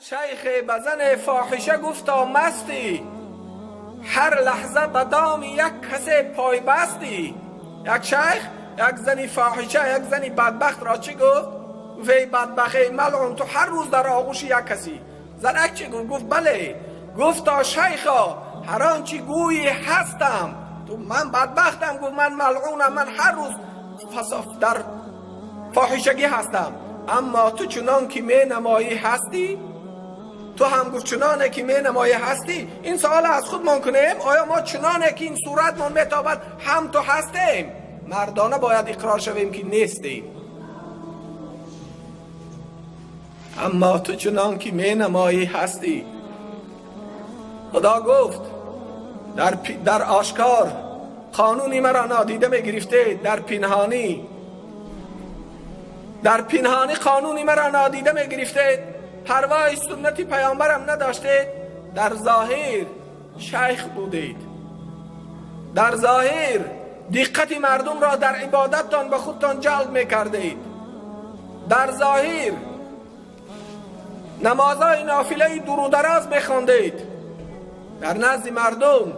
شیخ بزن فاحشه گفتا مستی، هر لحظه به دام یک کسی پای بستی. یک شیخ یک زنی فاحشه، یک زنی بدبخت را چی گفت؟ وی بدبخت ملعون، تو هر روز در آغوش یک کسی. زنک چی گفت؟ گفت بله. گفتا شیخا هر آنچه گویی هستم، تو من بدبختم. گفت من ملعونم، من هر روز در فاحشگی هستم. اما تو چنان که می نمایی هستی، تو هم گفت چنانه که می نمایی هستی. این سوال از خودمان کنیم، آیا ما چنانه که این صورتمان میتابد هم تو هستیم؟ مردانه باید اقرار شویم که نیستیم. اما تو چنان که می نمایی هستی. خدا گفت در آشکار قانونی مرا نادیده می گرفته، در پنهانی قانونی مرا نادیده می گرفته، پروای سنت پیامبرم نداشته. در ظاهر شیخ بودید، در ظاهر دقت مردم را در عبادتتان به خودتان جلب می کردید، در ظاهر نمازهای نافله دور و دراز می خواندید، در نزد مردم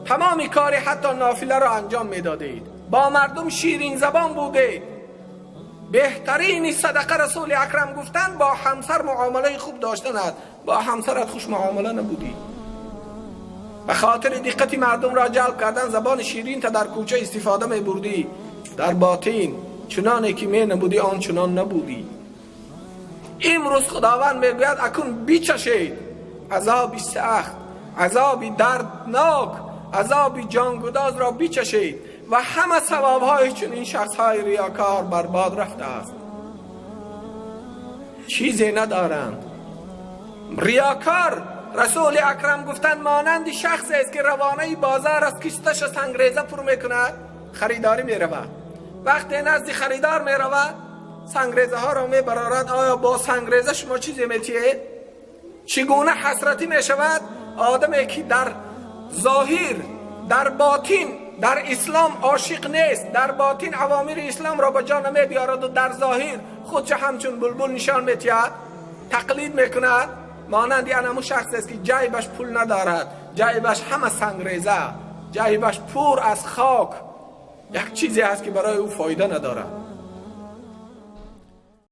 تمامی کاری حتی نافله را انجام می دادید، با مردم شیرین زبان بودید. بهترین صدقه رسول اکرم گفتن با همسر معامله خوب داشتن است. با همسرت خوش معامله نبودی، به خاطر دقت مردم را جلب کردن زبان شیرین تا در کوچه استفاده می بردی. در باطن چنانه که می نبودی آن چنان نبودی. امروز خداوند می گوید اکنون بچشید عذابی سخت، عذابی دردناک، عذابی جانگداز را بچشید و همه ثوابهای چون این شخصهای ریاکار برباد رفته است. چیزی ندارند. ریاکار رسول اکرم گفتند مانند شخصی است که روانه بازار از کشتش سنگریزه پر میکند، خریداری میرود. وقتی نزد خریدار میرود سنگریزه ها را میبرارد. آیا با سنگریزه شما چیزی میتید؟ چگونه حسرتی میشود آدمی که در ظاهر در باطن در اسلام عاشق نیست، در باطن اوامر اسلام را به جا نمی بیارد و در ظاهر خودش همچون بلبل نشان میتید، تقلید میکند. مانند همون شخص است که جیبش پول ندارد، جیبش همه سنگریزه، جیبش پر از خاک، یک چیزی هست که برای او فایده ندارد.